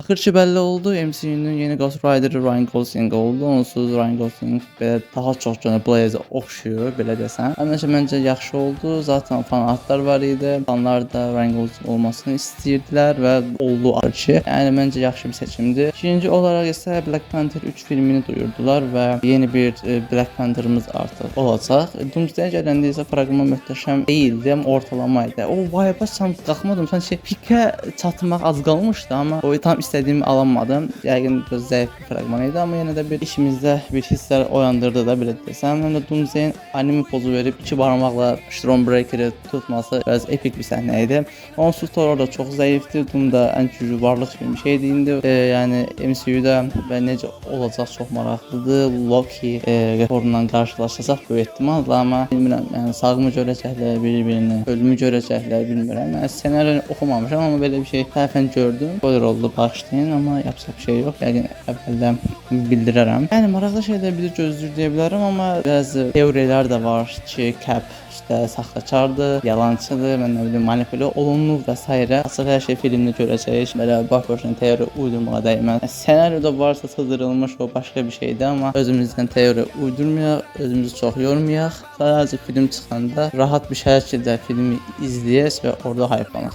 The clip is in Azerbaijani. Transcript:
Axır ki bəlli oldu, MCU-nun yeni Ghost Rider'ı Ryan Gosling oldu. Onsuz Ryan Gosling belə daha çox Johnny Blaze oxşuyur, belə desəm. Həmişə məncə yaxşı oldu. Zaten fanatlar var idi. Fanlar da Ryan Gosling olmasını istəyirdilər və oldu ki. Yəni məncə yaxşı bir seçimdir. İkinci olaraq isə Black Panther 3 filmini duyurdular və yeni bir Black Panther'ımız artıq olacaq. Doomsday gələndə isə fraqman möhtəşəm değildi, amma ortalama idi. O vibe-a qalxmadım. Sanki pikə çatmaq az qalmışdı, amma o tam istədiyimi alamadım. Yəqin biraz zəif bir fraqman idi, amma yenə də bir işimizdə bir hisslər oyandırdı da belə desəm. Həm də Doomsday'in anime pozu verib iki barmaqla Stormbreaker-i tutması biraz epik bir səhnə idi. Onsuz Thor orada çox zəifdir. Doom da ən güclü varlıq kimi bir şeydi indi. Yəni MCU-da və necə olacaq çox maraqlıdır. Loki Thor'la qarşılaşacaq böyük ehtimalla, amma bilmirəm, yəni sağmı görəcəklər bir-birini, ölümü görəcəklər, bilmirəm. Mən ssenari oxumamışam, amma belə bir şey tərəfən gördüm. Spoiler oldu, bağışlayın, amma yapacaq bir şey yox. Yəqin əvvəldən bildirərəm. Yəni maraqlı şeylər bir gözlür deyə bilərəm, amma bəzi teoriyalar da var ki, Cap işte saxtakardır, yalancıdır, mən nə bilim manipulə olunur və s. Açıq hər şey filmdə görəcəyik. Belə başına teoriya uydurmağa dəyməz. Senaryoda varsa sızdırılmış o başqa bir şeydir, amma özümüzdən teoriya uydurmayaq, özümüzü çox yormayaq. Sadəcə film çıxanda rahat bir şəkildə filmi izləyək və orada hype'lanaq.